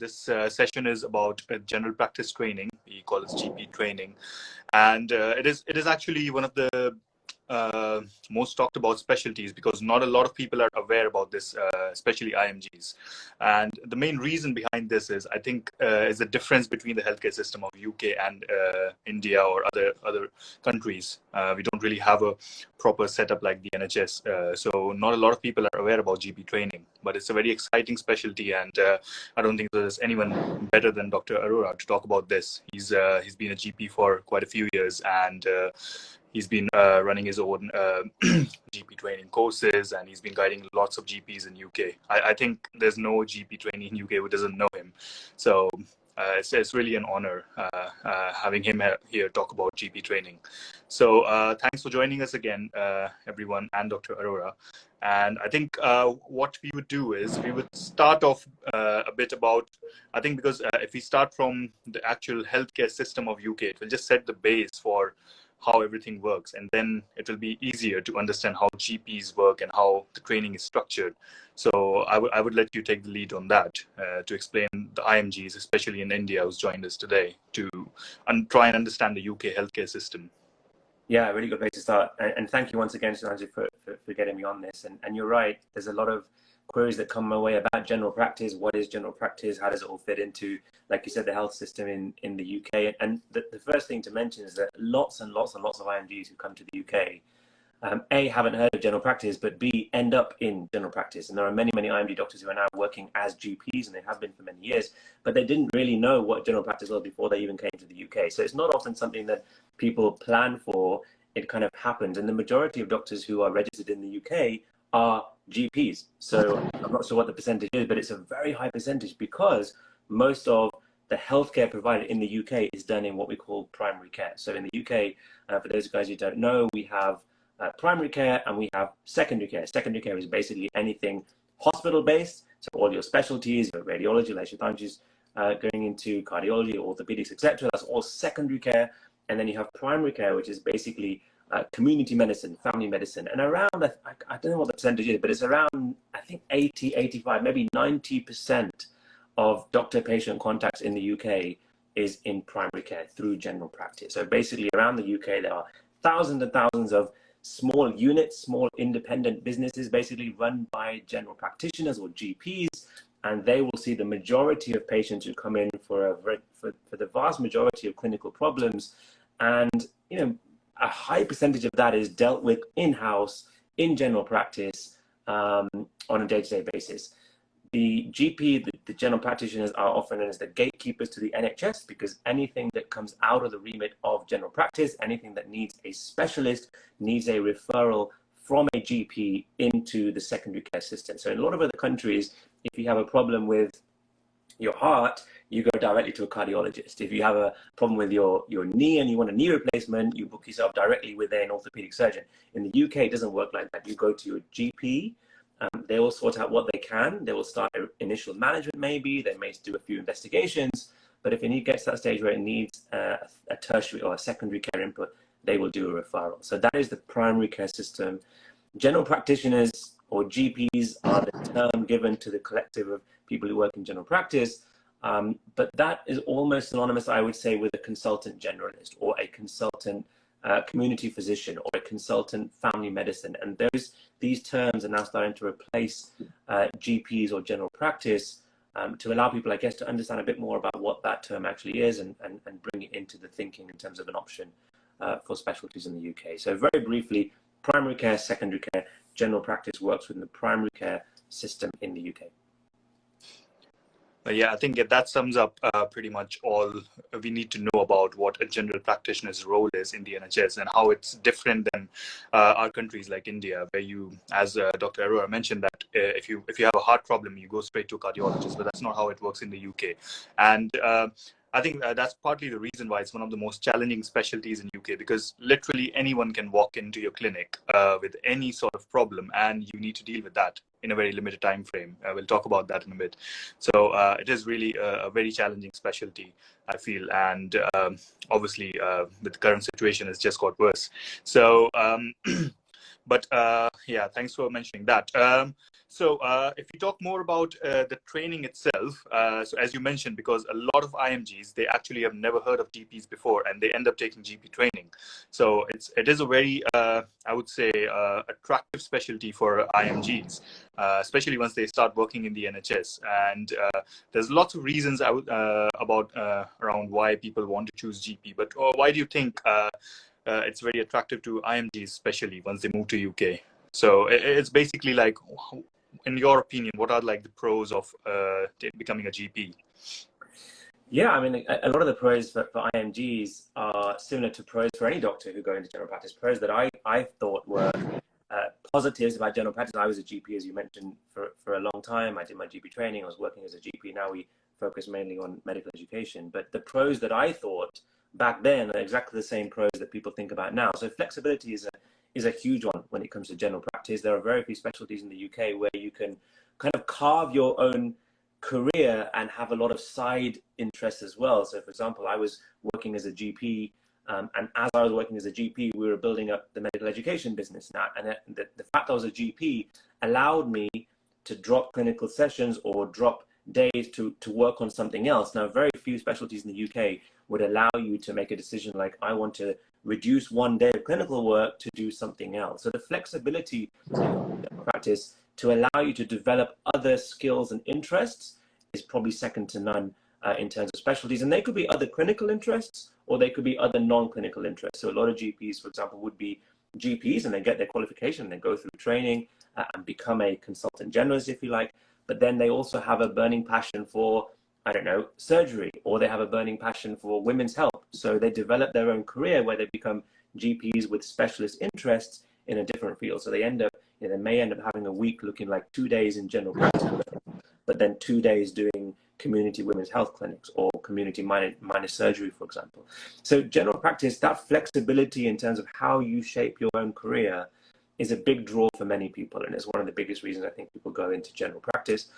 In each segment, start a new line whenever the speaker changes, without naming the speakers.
this session is about general practice training. We call it GP training, and it is actually one of the most talked about specialties, because not a lot of people are aware about this, especially IMGs. And the main reason behind this is, I think, is the difference between the healthcare system of UK and India or other countries. We don't really have a proper setup like the NHS, so not a lot of people are aware about GP training. But it's a very exciting specialty, and I don't think there's anyone better than Dr. Arora to talk about this. He's been a GP for quite a few years, and he's been running his own GP training courses, and he's been guiding lots of GPs in UK. I think there's no GP trainee in UK who doesn't know him. So it's really an honor having him here talk about GP training. So thanks for joining us again, everyone, and Dr. Arora. And I think what we would do is we would start off a bit about, I think, because if we start from the actual healthcare system of UK, it will just set the base for how everything works, and then it will be easier to understand how GPs work and how the training is structured. So I would let you take the lead on that to explain the IMGs, especially in India, who's joined us today, to try and understand the UK healthcare system.
Yeah, really good place to start. And thank you once again, Sanjay, for getting me on this. And you're right, there's a lot of queries that come my way about general practice. What is general practice? How does it all fit into, like you said, the health system in the UK? And the first thing to mention is that lots and lots and lots of IMGs who come to the UK, A, haven't heard of general practice, but B, end up in general practice. And there are many, many IMG doctors who are now working as GPs, and they have been for many years, but they didn't really know what general practice was before they even came to the UK. So it's not often something that people plan for. It kind of happens. And the majority of doctors who are registered in the UK are GPs. So I'm not sure what the percentage is, but it's a very high percentage, because most of the healthcare provided in the UK is done in what we call primary care. So in the UK, for those guys who don't know, we have primary care and we have secondary care. Secondary care is basically anything hospital-based, so all your specialties, your radiology, electrophysiology, going into cardiology, orthopedics, etc. That's all secondary care. And then you have primary care, which is basically community medicine, family medicine. And around, I don't know what the percentage is, but it's around, I think 80, 85, maybe 90% of doctor-patient contacts in the UK is in primary care through general practice. So basically around the UK, there are thousands and thousands of small units, small independent businesses, basically run by general practitioners or GPs, and they will see the majority of patients who come in for the vast majority of clinical problems. And, you know, a high percentage of that is dealt with in-house, in general practice, on a day-to-day basis. The GP, the general practitioners, are often known as the gatekeepers to the NHS, because anything that comes out of the remit of general practice, anything that needs a specialist, needs a referral from a GP into the secondary care system. So in a lot of other countries, if you have a problem with your heart, you go directly to a cardiologist. If you have a problem with your knee and you want a knee replacement, you book yourself directly with an orthopedic surgeon. In the UK, it doesn't work like that. You go to your GP. They will sort out what they can. They will start initial management maybe. They may do a few investigations. But if it gets to that stage where it needs a tertiary or a secondary care input, they will do a referral. So that is the primary care system. General practitioners or GPs are the term given to the collective of people who work in general practice. But that is almost synonymous, I would say, with a consultant generalist or a consultant community physician or a consultant family medicine. And these terms are now starting to replace GPs or general practice to allow people, I guess, to understand a bit more about what that term actually is and bring it into the thinking in terms of an option for specialties in the UK. So very briefly, primary care, secondary care, general practice works within the primary care system in the UK.
Yeah, I think that sums up pretty much all we need to know about what a general practitioner's role is in the NHS and how it's different than our countries like India, where you, as Dr. Arora mentioned, that if you have a heart problem, you go straight to a cardiologist, but that's not how it works in the UK. And I think that's partly the reason why it's one of the most challenging specialties in UK, because literally anyone can walk into your clinic with any sort of problem, and you need to deal with that in a very limited time frame. We'll talk about that in a bit. So it is really a very challenging specialty, I feel, and obviously with the current situation, it's just got worse. So But yeah, thanks for mentioning that. So if we talk more about the training itself, so as you mentioned, because a lot of IMGs, they actually have never heard of GPs before, and they end up taking GP training. So it is a very, I would say, attractive specialty for IMGs, especially once they start working in the NHS. And there's lots of reasons about around why people want to choose GP. But why do you think it's very attractive to IMGs, especially once they move to UK? So it's basically like, in your opinion, what are like the pros of becoming a GP?
Yeah, I mean, a lot of the pros for IMGs are similar to pros for any doctor who go into general practice. Pros that I thought were positives about general practice. I was a GP, as you mentioned, for a long time. I did my GP training. I was working as a GP. Now we focus mainly on medical education. But the pros that I thought back then are exactly the same pros that people think about now. So flexibility is a huge one when it comes to general practice. There are very few specialties in the UK where you can kind of carve your own career and have a lot of side interests as well. So for example, I was working as a GP, and as I was working as a GP, we were building up the medical education business now. And the fact I was a GP allowed me to drop clinical sessions or drop days to work on something else. Now, very few specialties in the UK would allow you to make a decision like, I want to reduce one day of clinical work to do something else. So the flexibility in practice to allow you to develop other skills and interests is probably second to none in terms of specialties. And they could be other clinical interests, or they could be other non-clinical interests. So a lot of GPs, for example, would be GPs and they get their qualification, they go through training and become a consultant generalist, if you like. But then they also have a burning passion for, I don't know, surgery, or they have a burning passion for women's health. So they develop their own career where they become GPs with specialist interests in a different field. So they end up, they may end up having a week looking like 2 days in general practice, but then 2 days doing community women's health clinics or community minor surgery, for example. So general practice, that flexibility in terms of how you shape your own career is a big draw for many people. And it's one of the biggest reasons I think people go into general practice.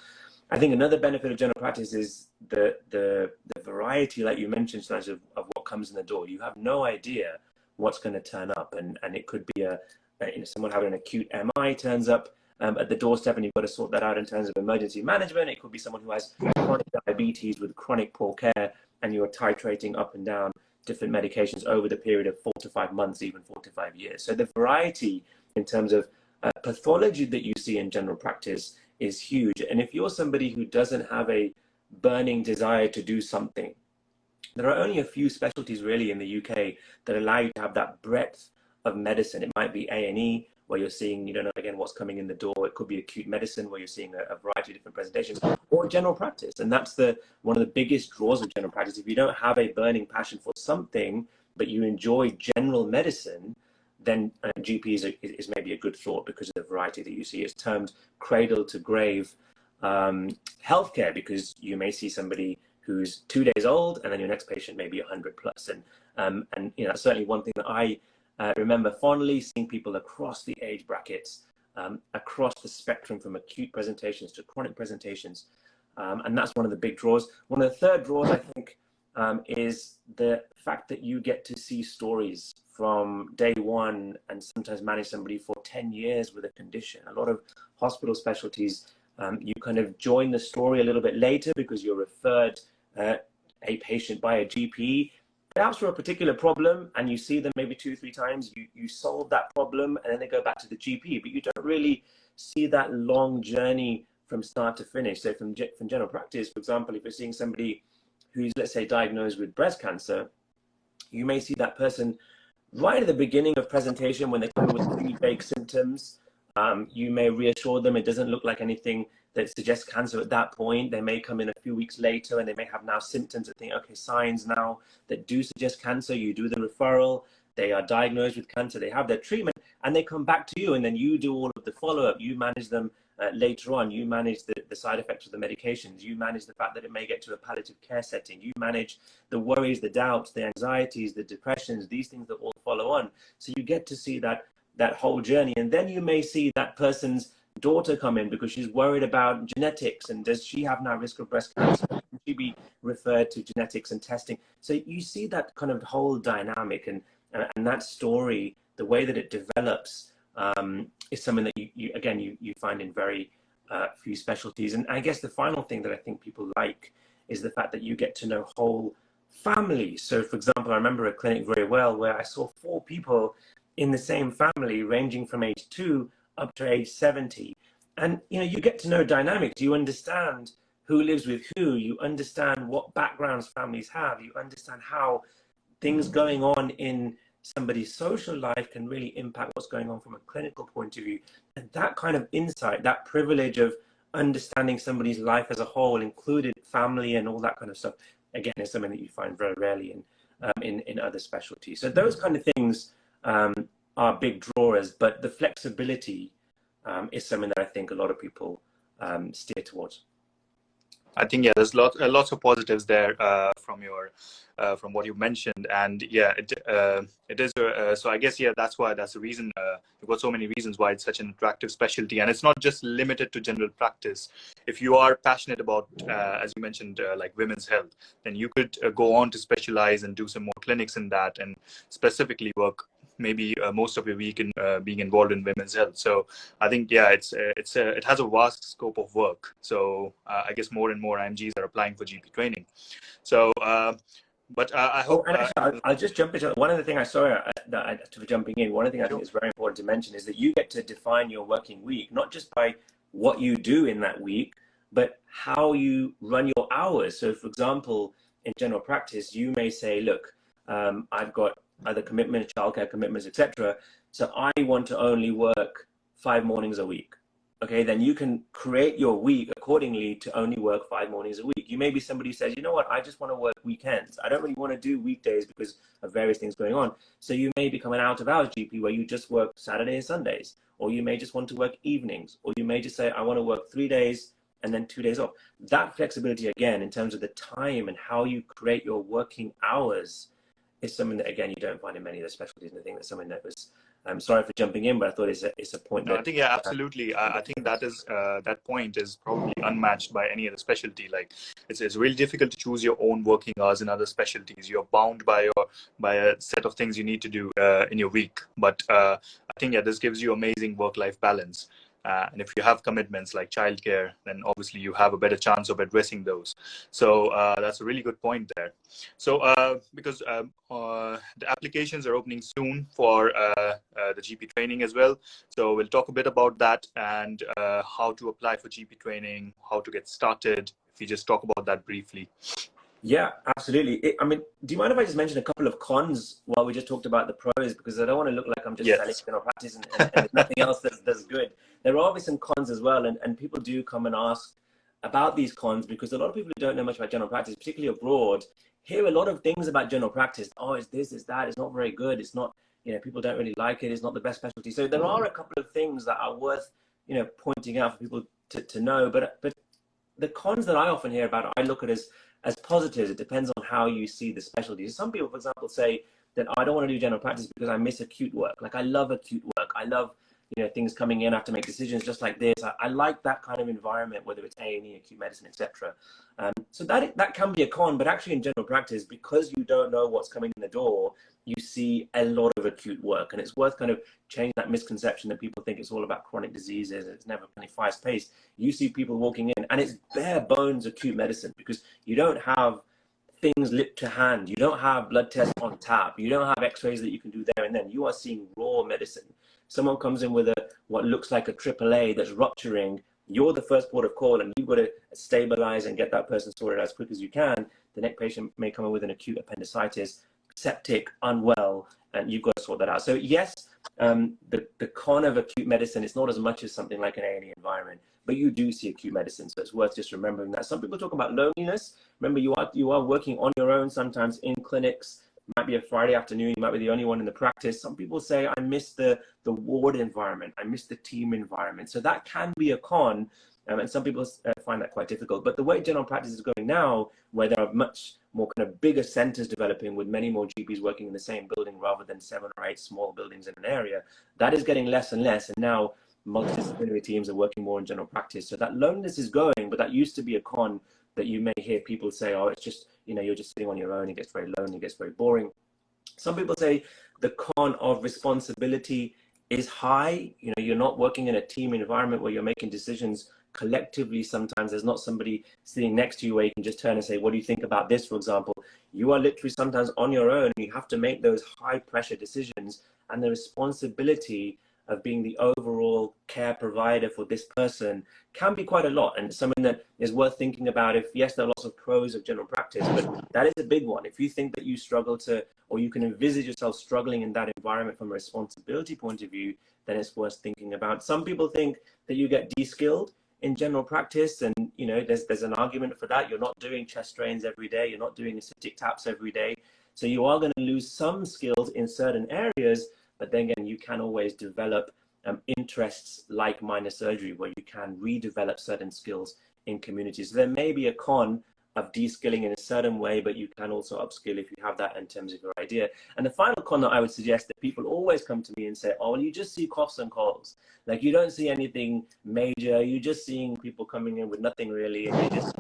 I think another benefit of general practice is the variety, like you mentioned, Sanj, of what comes in the door. You have no idea what's going to turn up. And it could be someone having an acute MI turns up at the doorstep, and you've got to sort that out in terms of emergency management. It could be someone who has chronic diabetes with chronic poor care, and you're titrating up and down different medications over the period of 4 to 5 months, even 4 to 5 years. So the variety in terms of pathology that you see in general practice is huge. And if you're somebody who doesn't have a burning desire to do something, there are only a few specialties really in the UK that allow you to have that breadth of medicine. It might be A&E, where you're seeing, you don't know, again, what's coming in the door. It could be acute medicine, where you're seeing a variety of different presentations, or general practice. And that's one of the biggest draws of general practice. If you don't have a burning passion for something, but you enjoy general medicine, then GP is maybe a good thought, because of the variety that you see. It's termed cradle to grave healthcare, because you may see somebody who's 2 days old, and then your next patient may be 100 plus. And that's certainly one thing that I remember fondly, seeing people across the age brackets, across the spectrum from acute presentations to chronic presentations. And that's one of the big draws. One of the third draws, I think, is the fact that you get to see stories from day one and sometimes manage somebody for 10 years with a condition. A lot of hospital specialties, you kind of join the story a little bit later because you're referred a patient by a GP, perhaps for a particular problem, and you see them maybe 2-3 times, you solve that problem, and then they go back to the GP, but you don't really see that long journey from start to finish. So from general practice, for example, if you're seeing somebody who's, let's say, diagnosed with breast cancer, you may see that person right at the beginning of presentation when they come in with 3 vague symptoms. You may reassure them it doesn't look like anything that suggests cancer at that point. They may come in a few weeks later and they may have now symptoms that think, okay, signs now that do suggest cancer. You do the referral, they are diagnosed with cancer, they have their treatment, and they come back to you, and then you do all of the follow-up. You manage them later on. You manage the side effects of the medications. You manage the fact that it may get to a palliative care setting. You manage the worries, the doubts, the anxieties, the depressions, these things that all follow on. So you get to see that whole journey. And then you may see that person's daughter come in because she's worried about genetics, and does she have now risk of breast cancer? Can she be referred to genetics and testing? So you see that kind of whole dynamic and that story, the way that it develops is something that you find in very few specialties. And I guess the final thing that I think people like is the fact that you get to know whole families. So, for example, I remember a clinic very well where I saw 4 people in the same family, ranging from age 2 up to age 70. And you get to know dynamics. You understand who lives with who. You understand what backgrounds families have. You understand how things going on in somebody's social life can really impact what's going on from a clinical point of view. And that kind of insight, that privilege of understanding somebody's life as a whole, included family and all that kind of stuff, again, is something that you find very rarely in other specialties. So those kind of things are big drawers, but the flexibility is something that I think a lot of people steer towards.
I think, yeah, there's lots of positives there from what you mentioned, and yeah, it is. So I guess, yeah, that's the reason. You've got so many reasons why it's such an attractive specialty, and it's not just limited to general practice. If you are passionate about, as you mentioned, like women's health, then you could go on to specialize and do some more clinics in that, and specifically work maybe most of your week in being involved in women's health. So I think, yeah, it has a vast scope of work. So I guess more and more IMGs are applying for GP training. So, but I hope.
And actually, I'll just jump into one of the things I saw for jumping in. One of the things I think is very important to mention is that you get to define your working week, not just by what you do in that week, but how you run your hours. So, for example, in general practice, you may say, look, I've got other commitments, childcare commitments, etc. So I want to only work 5 mornings a week. Okay, then you can create your week accordingly to only work 5 mornings a week. You may be somebody who says, you know what, I just want to work weekends. I don't really want to do weekdays because of various things going on. So you may become an out-of-hours GP where you just work Saturdays and Sundays, or you may just want to work evenings, or you may just say, I want to work 3 days and then 2 days off. That flexibility, again, in terms of the time and how you create your working hours, is something that, again, you don't find in many of the specialties. And I think that's something that was, I'm sorry for jumping in, but I thought it's a point.
No, I think, yeah, absolutely. I think that point is probably unmatched by any other specialty. Like it's really difficult to choose your own working hours in other specialties. You're bound by a set of things you need to do in your week. But I think, yeah, this gives you amazing work-life balance. And if you have commitments like childcare, then obviously you have a better chance of addressing those. So that's a really good point there. So because the applications are opening soon for the GP training as well. So we'll talk a bit about that and how to apply for GP training, how to get started. If you just talk about that briefly.
Yeah, absolutely. I mean, do you mind if I just mention a couple of cons while we just talked about the pros? Because I don't want to look like I'm just selling general practice and there's nothing else that's good. There are obviously some cons as well, and people do come and ask about these cons because a lot of people who don't know much about general practice, particularly abroad, hear a lot of things about general practice. Oh, it's this, it's that, it's not very good, it's not, people don't really like it, it's not the best specialty. So there are a couple of things that are worth, pointing out for people to know. But the cons that I often hear about, I look at as positives. It depends on how you see the specialties. Some people, for example, say that I don't want to do general practice because I miss acute work. Like I love acute work. I love, things coming in, I have to make decisions just like this. I like that kind of environment, whether it's A&E, acute medicine, etc. So that can be a con, but actually in general practice, because you don't know what's coming in the door, you see a lot of acute work, and it's worth kind of changing that misconception that people think it's all about chronic diseases. It's never really fast paced. You see people walking in, and it's bare bones acute medicine because you don't have things lip to hand. You don't have blood tests on tap. You don't have x-rays that you can do there and then. You are seeing raw medicine. Someone comes in with what looks like a AAA that's rupturing. You're the first port of call, and you've got to stabilize and get that person sorted as quick as you can. The next patient may come in with an acute appendicitis, septic, unwell, and you've got to sort that out. So yes, the con of acute medicine is not as much as something like an A&E environment, but you do see acute medicine, so it's worth just remembering that. Some people talk about loneliness. Remember, you are working on your own sometimes in clinics. It might be a Friday afternoon, you might be the only one in the practice. Some people say, I miss the ward environment, I miss the team environment. So that can be a con, and some people find that quite difficult. But the way general practice is going now, where there are much more kind of bigger centers developing with many more GPs working in the same building rather than 7 or 8 small buildings in an area, that is getting less and less. And now multidisciplinary teams are working more in general practice. So that loneliness is going, but that used to be a con that you may hear people say, oh, it's just, you're just sitting on your own, it gets very lonely, it gets very boring. Some people say the con of responsibility is high. You know, you're not working in a team environment where you're making decisions collectively. Sometimes there's not somebody sitting next to you where you can just turn and say, what do you think about this, for example? You are literally sometimes on your own. You have to make those high pressure decisions, and the responsibility of being the overall care provider for this person can be quite a lot, and something that is worth thinking about. If yes, there are lots of pros of general practice, but that is a big one. If you think that you struggle to, or you can envisage yourself struggling in that environment from a responsibility point of view, then it's worth thinking about. Some people think that you get de-skilled in general practice, and you know, there's an argument for that. You're not doing chest strains every day, you're not doing acidic taps every day, so you are going to lose some skills in certain areas. But then again, you can always develop interests like minor surgery, where you can redevelop certain skills in communities. So there may be a con of de-skilling in a certain way, but you can also upskill if you have that in terms of your idea. And the final con that I would suggest, that people always come to me and say, oh, well, you just see coughs and colds. Like, you don't see anything major. You're just seeing people coming in with nothing really, and you just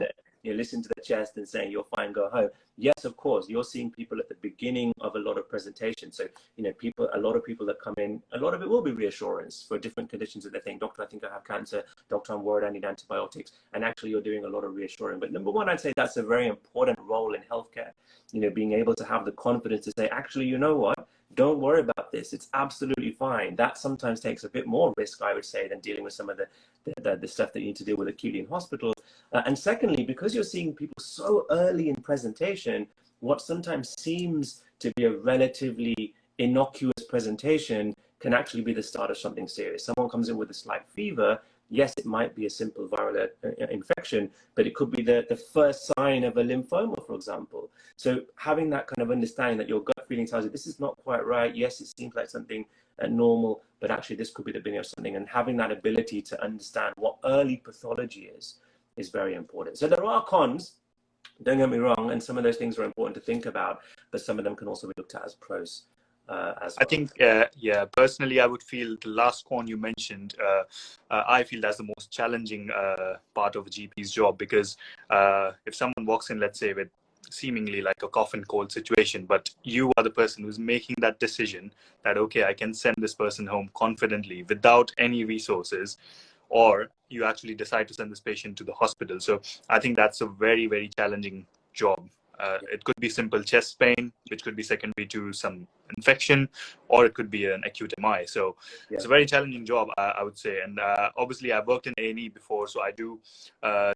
listen to the chest and saying, you're fine, go home. Yes, of course, you're seeing people at the beginning of a lot of presentations. So, you know, a lot of people that come in, a lot of it will be reassurance for different conditions that they think, doctor, I think I have cancer. Doctor, I'm worried, I need antibiotics. And actually, you're doing a lot of reassuring. But number one, I'd say that's a very important role in healthcare. You know, being able to have the confidence to say, actually, you know what? Don't worry about this. It's absolutely fine. That sometimes takes a bit more risk, I would say, than dealing with some of the stuff that you need to deal with acutely in hospital. And secondly, because you're seeing people so early in presentation, what sometimes seems to be a relatively innocuous presentation can actually be the start of something serious. Someone comes in with a slight fever. Yes, it might be a simple viral infection, but it could be the first sign of a lymphoma, for example. So having that kind of understanding that your gut feeling tells you this is not quite right. Yes, it seems like something normal, but actually this could be the beginning of something. And having that ability to understand what early pathology is very important. So there are cons, don't get me wrong, and some of those things are important to think about, but some of them can also be looked at as pros. As well.
I think, personally, I would feel the last con you mentioned, I feel that's the most challenging part of a GP's job, because if someone walks in, let's say, with seemingly like a cough and cold situation, but you are the person who's making that decision that, okay, I can send this person home confidently without any resources, or you actually decide to send this patient to the hospital. So I think that's a very, very challenging job. It could be simple chest pain, which could be secondary to some infection, or it could be an acute MI. So it's a very challenging job, I would say. And obviously, I've worked in A&E before, so I do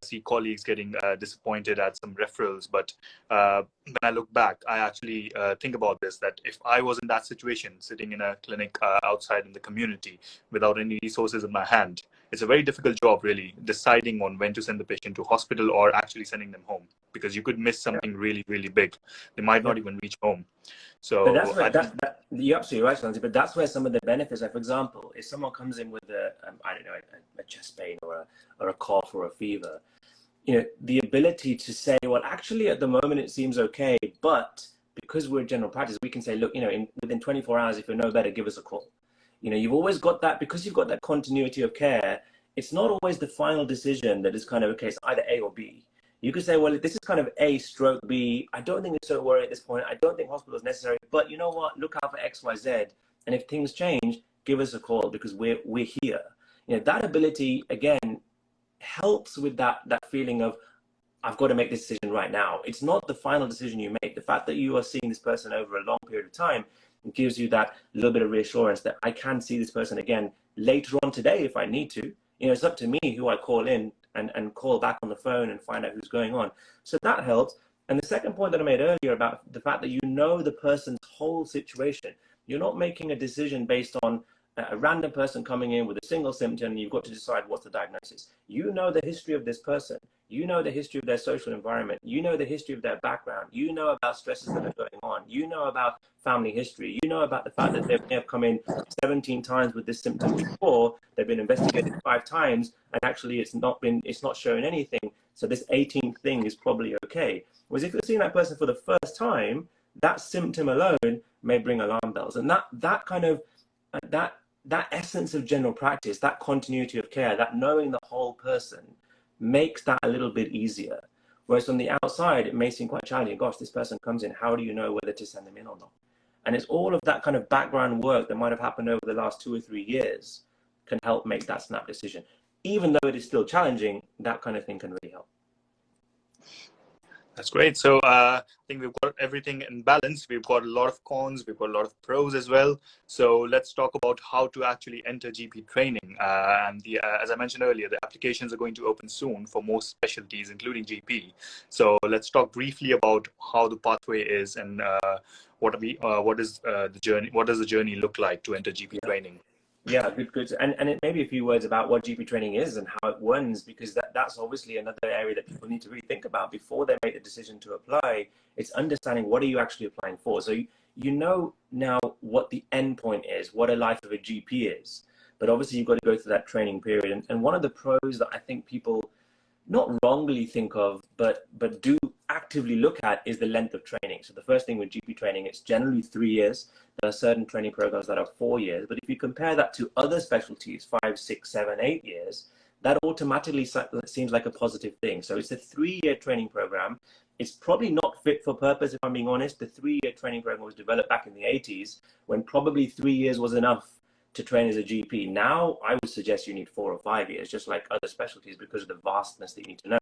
see colleagues getting disappointed at some referrals. But when I look back, I actually think about this, that if I was in that situation, sitting in a clinic outside in the community without any resources in my hand, it's a very difficult job, really, deciding on when to send the patient to hospital or actually sending them home, because you could miss something really, really big. They might not even reach home. So
but that's where, you're absolutely right, Shanti, but that's where some of the benefits are. For example, if someone comes in with a chest pain or a cough or a fever, you know, the ability to say, well, actually, at the moment, it seems okay, but because we're general practice, we can say, look, you know, within 24 hours, if you're no better, give us a call. You know, you've always got that, because you've got that continuity of care. It's not always the final decision that is kind of, okay, it's either A or B. You could say, well, this is kind of A stroke B. I don't think it's so worried at this point. I don't think hospital is necessary, but you know what? Look out for X, Y, Z. And if things change, give us a call, because we're here. You know, that ability, again, helps with that feeling of, I've got to make this decision right now. It's not the final decision you make. The fact that you are seeing this person over a long period of time gives you that little bit of reassurance that I can see this person again later on today if I need to. You know, it's up to me who I call in and call back on the phone and find out who's going on. So that helps. And the second point that I made earlier about the fact that you know the person's whole situation. You're not making a decision based on a random person coming in with a single symptom, and you've got to decide what's the diagnosis. You know the history of this person. You know the history of their social environment. You know the history of their background. You know about stresses that are going on. You know about family history. You know about the fact that they may have come in 17 times with this symptom before. They've been investigated 5 times, and actually it's not showing anything. So this 18th thing is probably okay. Whereas if you're seeing that person for the first time, that symptom alone may bring alarm bells. And that kind of that essence of general practice, that continuity of care, that knowing the whole person, makes that a little bit easier. Whereas on the outside, it may seem quite challenging. Gosh, this person comes in, how do you know whether to send them in or not? And it's all of that kind of background work that might have happened over the last 2 or 3 years can help make that snap decision. Even though it is still challenging, that kind of thing can really help.
That's great. So I think we've got everything in balance. We've got a lot of cons, we've got a lot of pros as well. So let's talk about how to actually enter GP training. As I mentioned earlier, the applications are going to open soon for most specialties, including GP. So let's talk briefly about how the pathway is and what does the journey look like to enter GP training.
Yeah, good. And it maybe a few words about what GP training is and how it runs, because that's obviously another area that people need to really think about before they make the decision to apply. It's understanding what are you actually applying for. So you know now what the end point is, what a life of a GP is, but obviously you've got to go through that training period. And one of the pros that I think people not wrongly think of, but do actively look at is the length of training. So the first thing with GP training, it's generally 3 years. There are certain training programs that are 4 years, but if you compare that to other specialties, 5, 6, 7, 8 years, that automatically seems like a positive thing. So it's a 3-year training program. It's probably not fit for purpose, if I'm being honest. The 3-year training program was developed back in the 80s when probably 3 years was enough to train as a GP. Now, I would suggest you need 4 or 5 years, just like other specialties, because of the vastness that you need to know.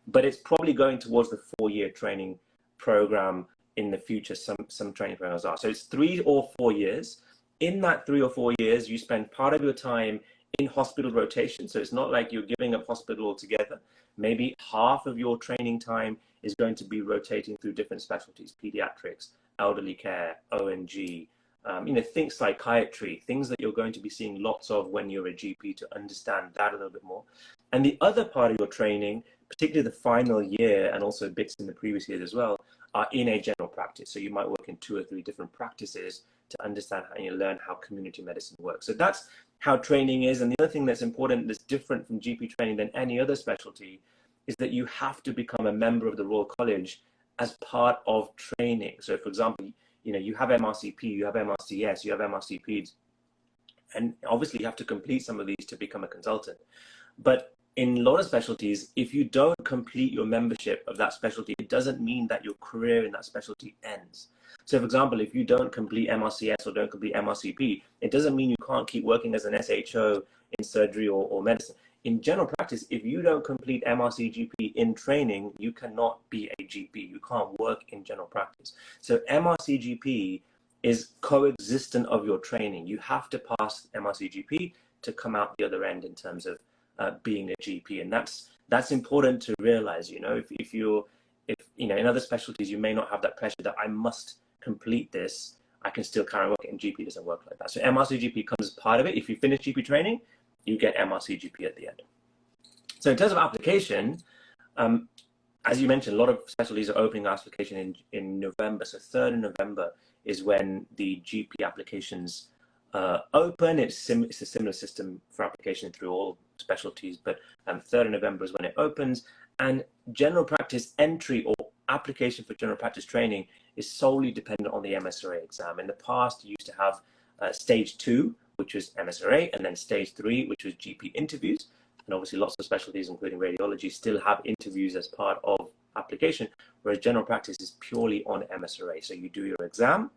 But it's probably going towards the 4-year training program in the future. Some training programs are. So it's 3 or 4 years. In that 3 or 4 years, you spend part of your time in hospital rotation. So it's not like you're giving up hospital altogether. Maybe half of your training time is going to be rotating through different specialties: pediatrics, elderly care, ONG, think psychiatry, things that you're going to be seeing lots of when you're a GP, to understand that a little bit more. And the other part of your training, particularly the final year and also bits in the previous years as well, are in a general practice. So you might work in 2 or 3 different practices to understand how you learn how community medicine works. So that's how training is. And the other thing that's important, that's different from GP training than any other specialty, is that you have to become a member of the Royal College as part of training. So for example, you have MRCP, you have MRCS, you have MRCPs, and obviously you have to complete some of these to become a consultant. But in a lot of specialties, if you don't complete your membership of that specialty, it doesn't mean that your career in that specialty ends. So for example, if you don't complete MRCS or don't complete MRCP, it doesn't mean you can't keep working as an SHO in surgery or medicine. In general practice, if you don't complete MRCGP in training, you cannot be a GP. You can't work in general practice. So MRCGP is coexistent of your training. You have to pass MRCGP to come out the other end in terms of being a GP, and that's important to realize. If in other specialties you may not have that pressure that I must complete this, I can still carry on working. GP doesn't work like that. So MRCGP comes as part of it. If you finish GP training, you get MRCGP at the end. So in terms of application, as you mentioned, a lot of specialties are opening application in November. So 3rd of November is when the GP applications open. It's a similar system for application through all specialties, but 3rd of November is when it opens. And general practice entry or application for general practice training is solely dependent on the MSRA exam. In the past, you used to have stage 2, which was MSRA, and then stage 3, which was GP interviews. And obviously lots of specialties, including radiology, still have interviews as part of application, whereas general practice is purely on MSRA. So you do your exam,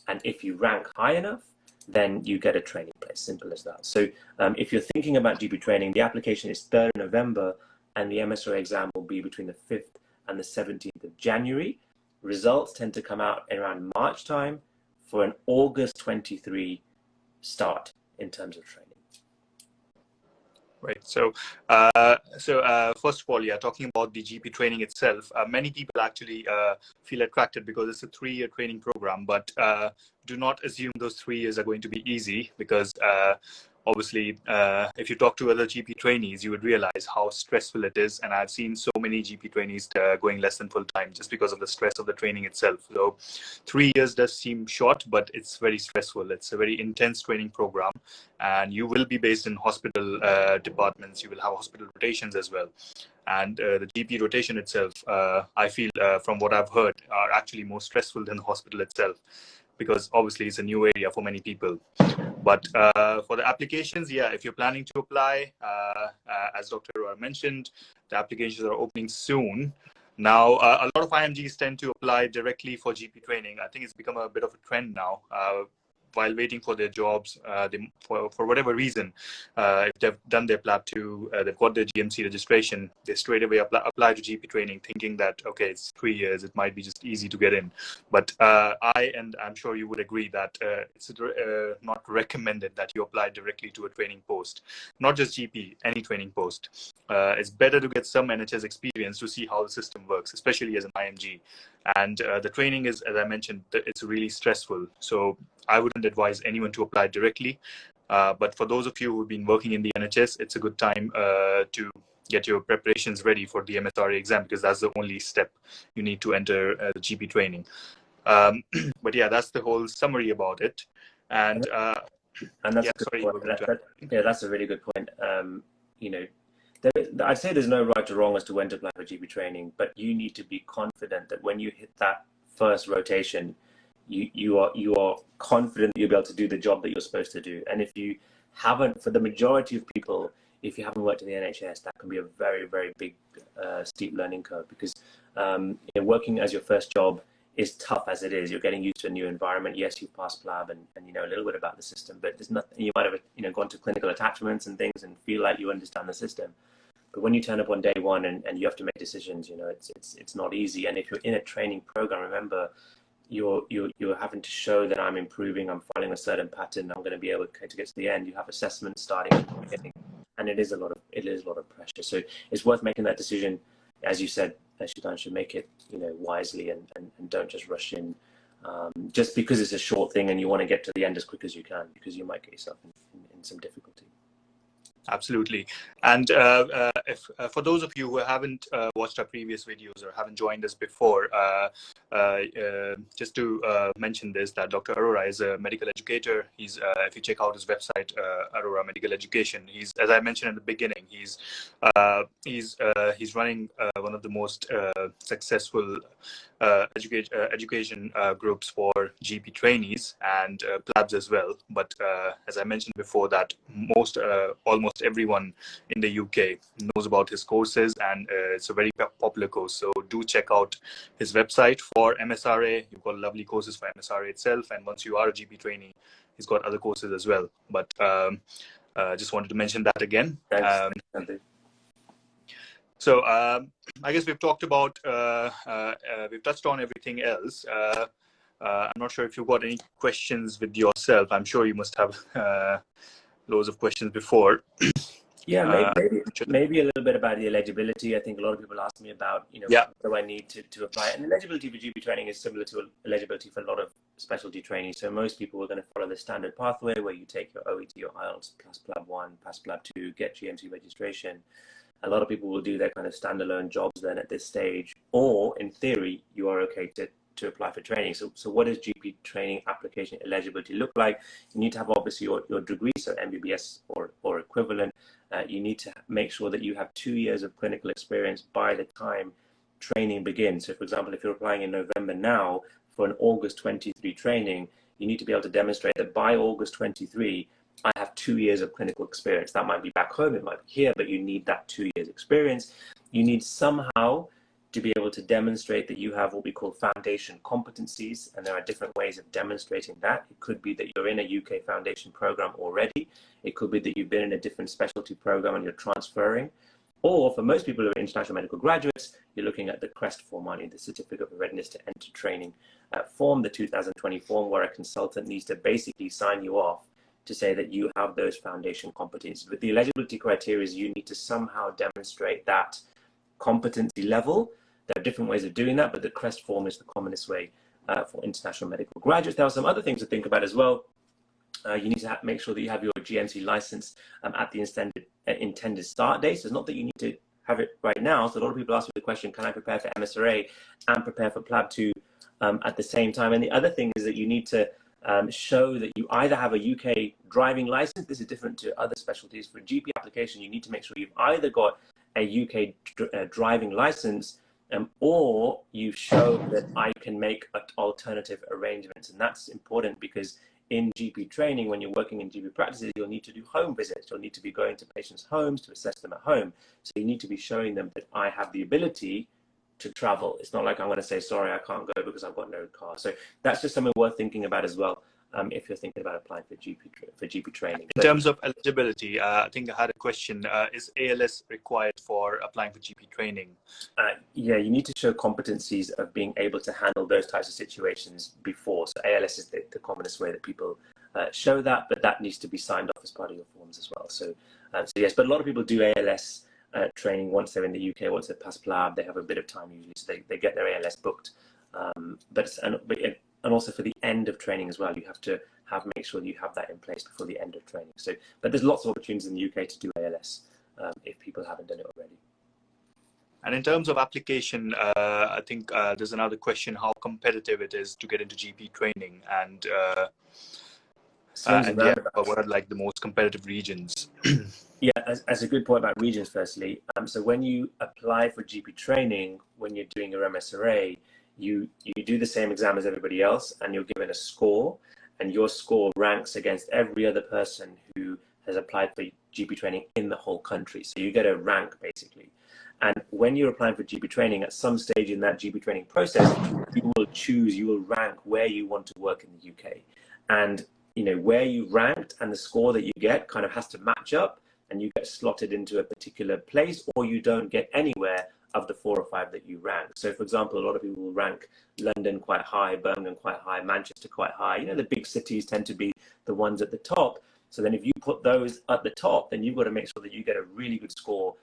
and if you rank high enough, then you get a training place. Simple as that. So if you're thinking about GP training, the application is 3rd of November, and the MSRA exam will be between the 5th and the 17th of January. Results tend to come out around March time for an August 23 start in terms of training.
Right. So first of all, talking about the GP training itself, many people actually feel attracted because it's a 3-year training program, but do not assume those 3 years are going to be easy, because obviously, if you talk to other GP trainees, you would realize how stressful it is. And I've seen so many GP trainees going less than full time just because of the stress of the training itself. So 3 years does seem short, but it's very stressful. It's a very intense training program, and you will be based in hospital departments. You will have hospital rotations as well. And the GP rotation itself, I feel from what I've heard, are actually more stressful than the hospital itself, because obviously it's a new area for many people. But for the applications, if you're planning to apply, as Dr. mentioned, the applications are opening soon. Now, a lot of IMGs tend to apply directly for GP training. I think it's become a bit of a trend now. While waiting for their jobs, for whatever reason, if they've done their PLAB 2, they've got their GMC registration, they straight away apply to GP training, thinking that, okay, it's 3 years, it might be just easy to get in. But I'm sure you would agree that it's not recommended that you apply directly to a training post, not just GP, any training post. It's better to get some NHS experience to see how the system works, especially as an IMG. And the training is, as I mentioned, it's really stressful. So I wouldn't advise anyone to apply directly. But for those of you who've been working in the NHS, it's a good time to get your preparations ready for the MSRA exam, because that's the only step you need to enter the GP training. But yeah, that's the whole summary about it. And
that's a good point. That's a really good point. You know, I'd say there's no right or wrong as to when to apply for GP training, but you need to be confident that when you hit that first rotation, you are confident that you'll be able to do the job that you're supposed to do. And if you haven't, for the majority of people, if you haven't worked in the NHS, that can be a very, very big, steep learning curve, because working as your first job is tough as it is. You're getting used to a new environment. Yes, you've passed PLAB and you know a little bit about the system, but there's nothing. You might have gone to clinical attachments and things and feel like you understand the system. But when you turn up on day one and you have to make decisions, it's not easy. And if you're in a training program, remember, you're having to show that I'm improving, I'm following a certain pattern, I'm going to be able to get to the end. You have assessments starting at the beginning, and it is a lot of pressure. So it's worth making that decision, as you said. Shaitan, should make it wisely and don't just rush in just because it's a short thing and you want to get to the end as quick as you can, because you might get yourself in some difficulty.
Absolutely. And if for those of you who haven't watched our previous videos or haven't joined us before, just to mention this, that Dr. Arora is a medical educator. He's, if you check out his website, Arora Medical Education, he's, as I mentioned in the beginning, he's running one of the most successful education groups for GP trainees and PLABs as well. But as I mentioned before, that almost everyone in the UK knows about his courses, and it's a very popular course. So do check out his website for MSRA. You've got lovely courses for MSRA itself, and once you are a GP trainee, he's got other courses as well. But just wanted to mention that again. So I guess we've talked about, we've touched on everything else. I'm not sure if you've got any questions with yourself. I'm sure you must have loads of questions before.
Yeah, maybe a little bit about the eligibility. I think a lot of people ask me about, what do I need to apply? And eligibility for GP training is similar to eligibility for a lot of specialty training. So most people are going to follow the standard pathway where you take your OET or IELTS, pass PLAB 1, pass PLAB 2, get GMC registration. A lot of people will do their kind of standalone jobs then at this stage, or in theory, you are okay to apply for training. So what does GP training application eligibility look like? You need to have obviously your degree, so MBBS or equivalent. You need to make sure that you have 2 years of clinical experience by the time training begins. So for example, if you're applying in November now for an August 23 training, you need to be able to demonstrate that by August 23, I have 2 years of clinical experience. That might be back home, it might be here, but you need that 2 years experience. You need somehow to be able to demonstrate that you have what we call foundation competencies, and there are different ways of demonstrating that. It could be that you're in a UK foundation program already. It could be that you've been in a different specialty program and you're transferring. Or for most people who are international medical graduates, you're looking at the CREST form, aren't you? The Certificate of Readiness to Enter Training form, the 2020 form, where a consultant needs to basically sign you off to say that you have those foundation competencies. But the eligibility criteria is you need to somehow demonstrate that competency level. There are different ways of doing that, but the CREST form is the commonest way for international medical graduates. There are some other things to think about as well. You need to make sure that you have your GMC license at the intended start date. So it's not that you need to have it right now. So a lot of people ask me the question, can I prepare for MSRA and prepare for PLAB 2 at the same time? And the other thing is that you need to show that you either have a UK driving license. This is different to other specialties. For a GP application, you need to make sure you've either got a UK driving license or you show that I can make alternative arrangements. And that's important because in GP training, when you're working in GP practices, you'll need to do home visits. You'll need to be going to patients' homes to assess them at home. So you need to be showing them that I have the ability to travel. It's not like I'm going to say, sorry, I can't go because I've got no car. So that's just something worth thinking about as well, if you're thinking about applying for GP training.
In terms of eligibility, I think I had a question. Is ALS required for applying for GP training?
Yeah, you need to show competencies of being able to handle those types of situations before. So ALS is the commonest way that people show that, but that needs to be signed off as part of your forms as well. So yes, but a lot of people do ALS training once they're in the UK, once they've passed PLAB, they have a bit of time usually, so they get their ALS booked. And also for the end of training as well, you have to make sure that you have that in place before the end of training. So, but there's lots of opportunities in the UK to do ALS if people haven't done it already.
And in terms of application, I think there's another question: how competitive it is to get into GP training, and what are like the most competitive regions?
Yeah, as a good point about regions, firstly. So when you apply for GP training, when you're doing your MSRA, you do the same exam as everybody else, and you're given a score, and your score ranks against every other person who has applied for GP training in the whole country. So you get a rank, basically. And when you're applying for GP training, at some stage in that GP training process, you will rank where you want to work in the UK. And where you ranked and the score that you get kind of has to match up, and you get slotted into a particular place, or you don't get anywhere of the 4 or 5 that you rank. So for example, a lot of people will rank London quite high, Birmingham quite high, Manchester quite high. The big cities tend to be the ones at the top. So then if you put those at the top, then you've got to make sure that you get a really good score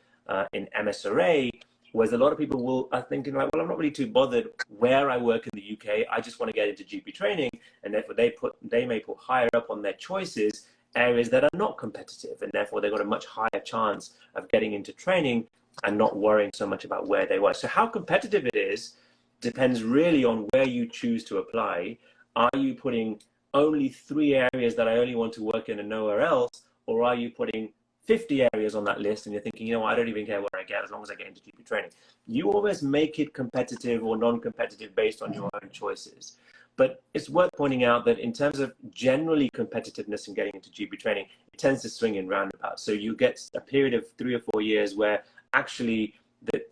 in MSRA, whereas a lot of people are thinking like, well, I'm not really too bothered where I work in the UK, I just want to get into GP training, and therefore they may put higher up on their choices areas that are not competitive, and therefore they've got a much higher chance of getting into training and not worrying so much about where they were. So how competitive it is depends really on where you choose to apply. Are you putting only 3 areas that I only want to work in and nowhere else, or are you putting 50 areas on that list and you're thinking, I don't even care where I get as long as I get into GP training? You always make it competitive or non-competitive based on your own choices. But it's worth pointing out that in terms of generally competitiveness in getting into GP training, it tends to swing in roundabouts. So you get a period of 3 or 4 years where actually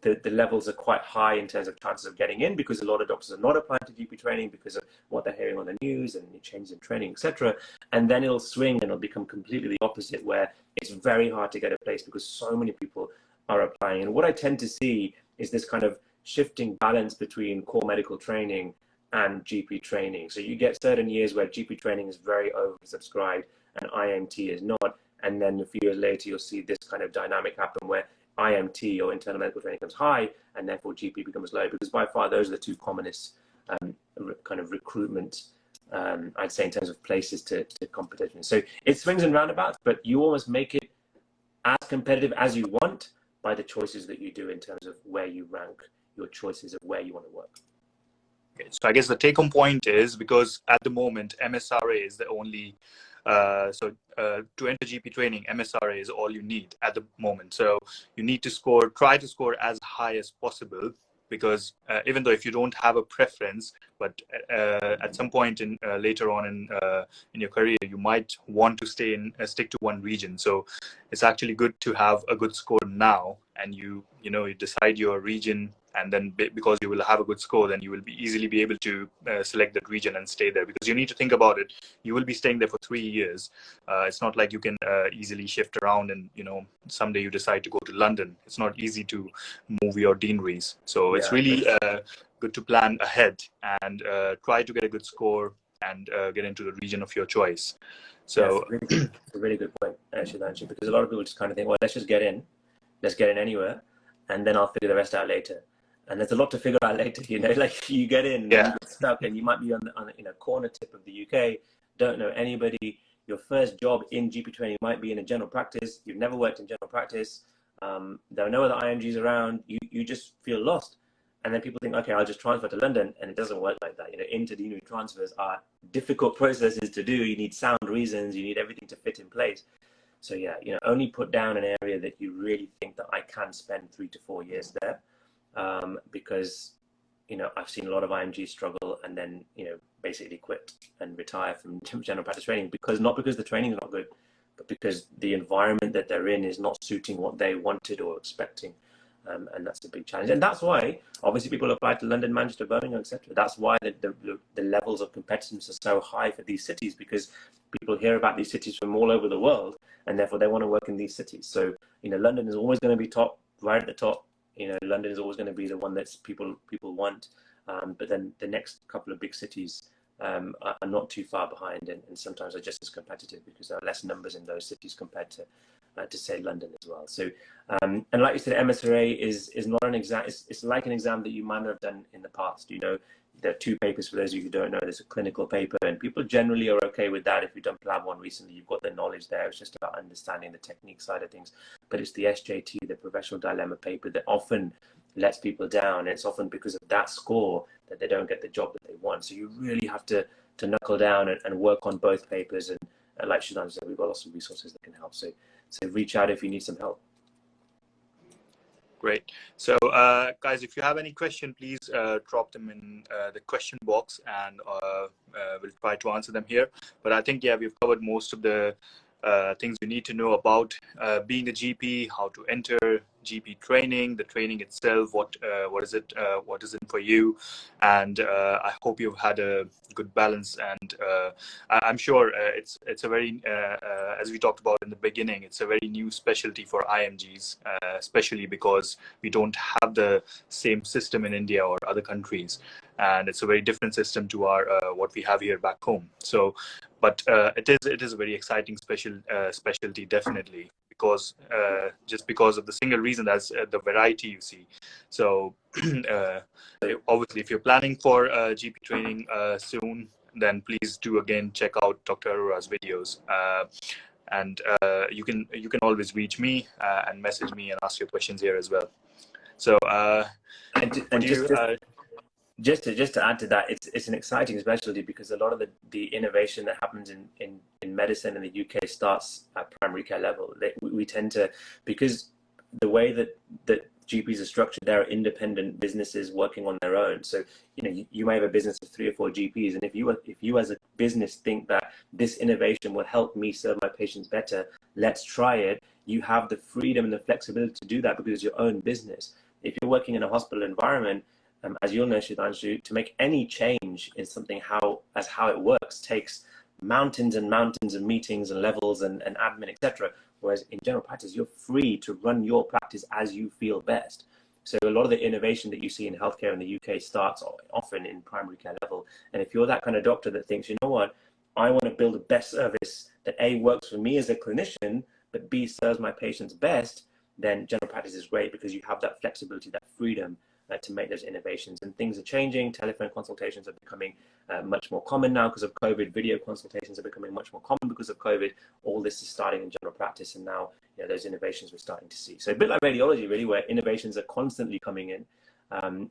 the levels are quite high in terms of chances of getting in, because a lot of doctors are not applying to GP training because of what they're hearing on the news and the changes in training, etc. And then it'll swing and it'll become completely the opposite, where it's very hard to get a place because so many people are applying. And what I tend to see is this kind of shifting balance between core medical training and GP training. So you get certain years where GP training is very oversubscribed and IMT is not. And then a few years later, you'll see this kind of dynamic happen where IMT or internal medical training becomes high and therefore GP becomes low, because by far those are the 2 commonest kind of recruitment, I'd say, in terms of places to competition. So it swings and roundabouts, but you almost make it as competitive as you want by the choices that you do in terms of where you rank your choices of where you want to work.
Okay, so I guess the take-home point is, because at the moment MSRA is the only to enter GP training, MSRA is all you need at the moment. So you need to try to score as high as possible, because even though if you don't have a preference, but at some point later on in your career, you might want to stick to one region. So it's actually good to have a good score now, and you decide your region, and then because you will have a good score, then you will easily be able to select that region and stay there. Because you need to think about it, you will be staying there for 3 years. It's not like you can easily shift around and someday you decide to go to London. It's not easy to move your deaneries. So it's really good to plan ahead and try to get a good score and get into the region of your choice. So
it's a really good point, Shubhanshu, because a lot of people just kind of think, well, let's get in anywhere, and then I'll figure the rest out later. And there's a lot to figure out later, like you get in, and you get stuck, and you might be on a corner tip of the UK, don't know anybody. Your first job in GP training might be in a general practice. You've never worked in general practice. There are no other IMGs around. You just feel lost. And then people think, okay, I'll just transfer to London, and it doesn't work like that. Interdeanery transfers are difficult processes to do. You need sound reasons. You need everything to fit in place. So only put down an area that you really think that I can spend 3 to 4 years there. Because I've seen a lot of IMGs struggle and then basically quit and retire from general practice training, not because the training is not good, but because the environment that they're in is not suiting what they wanted or expecting. And that's a big challenge. And that's why, obviously, people apply to London, Manchester, Birmingham, etc. That's why the levels of competitiveness are so high for these cities, because people hear about these cities from all over the world, and therefore they want to work in these cities. So, London is always going to be top, right at the top. London is always going to be the one that people want. But then the next couple of big cities are not too far behind, and sometimes are just as competitive because there are less numbers in those cities compared to say London as well. So, and like you said, MSRA is not an exam. It's like an exam that you might have done in the past. There are two papers for those of you who don't know. There's a clinical paper, and people generally are okay with that. If you've done PLAB 1 recently, you've got the knowledge there. It's just about understanding the technique side of things. But it's the SJT, the professional dilemma paper, that often lets people down. And it's often because of that score that they don't get the job that they want. So you really have to knuckle down and work on both papers. And like Shazan said, we've got lots of resources that can help. So reach out if you need some help.
Great. So, guys, if you have any question, please drop them in the question box, and we'll try to answer them here. But I think, yeah, we've covered most of the things you need to know about being a GP, how to enter GP training, the training itself, what is it for you, and I hope you've had a good balance. And I'm sure it's a very as we talked about in the beginning, it's a very new specialty for IMGs, especially because we don't have the same system in India or other countries, and it's a very different system to our what we have here back home. So, but it is a very exciting specialty, definitely, because just because of the single reason, that's the variety you see. So obviously, if you're planning for GP training soon, then please do again check out Dr. Arora's videos, and you can always reach me and message me and ask your questions here as well. So
just to add to that, it's an exciting specialty because a lot of the innovation that happens in medicine in the UK starts at primary care level. We tend to, because the way that GPs are structured, they're independent businesses working on their own. So you may have a business of 3 or 4 GPs, and if you as a business think that this innovation will help me serve my patients better, let's try it. You have the freedom and the flexibility to do that because it's your own business. If you're working in a hospital environment, as you'll know, Shidhanshu, to make any change in something how it works takes mountains and mountains of meetings and levels and admin, etc. Whereas in general practice, you're free to run your practice as you feel best. So a lot of the innovation that you see in healthcare in the UK starts often in primary care level. And if you're that kind of doctor that thinks, you know what, I want to build a best service that A, works for me as a clinician, but B, serves my patients best, then general practice is great because you have that flexibility, that freedom to make those innovations. And things are changing. Telephone consultations are becoming much more common now because of COVID. Video consultations are becoming much more common because of COVID. All this is starting in general practice, and now those innovations we're starting to see. So a bit like radiology, really, where innovations are constantly coming in.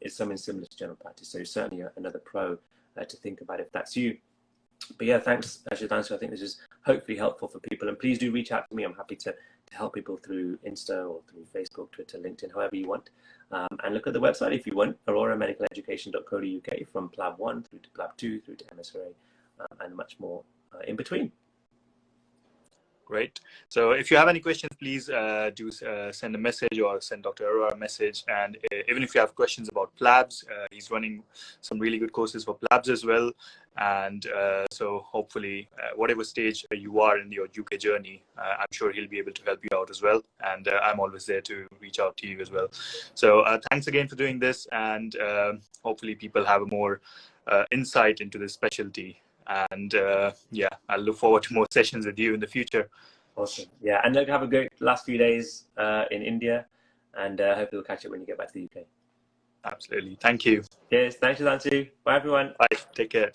It's something similar to general practice. So certainly another pro to think about if that's you. But yeah, thanks, Shidhanshu. I think this is hopefully helpful for people. And please do reach out to me. I'm happy to help people through Insta or through Facebook, Twitter, LinkedIn, however you want. And look at the website if you want, auroramedicaleducation.co.uk, from PLAB 1 through to PLAB 2 through to MSRA, and much more in between.
Great. So if you have any questions, please do send a message or send Dr. Arora a message. And even if you have questions about PLABs, he's running some really good courses for PLABs as well. And so hopefully, whatever stage you are in your UK journey, I'm sure he'll be able to help you out as well. And I'm always there to reach out to you as well. So thanks again for doing this. And hopefully people have a more insight into this specialty. And yeah, I look forward to more sessions with you in the future.
Awesome. Yeah, and look, have a great last few days in India, and hopefully we'll catch up when you get back to the UK.
Absolutely. Thank you.
Yes, thanks, Shidhanshu. Bye, everyone.
Bye. Take care.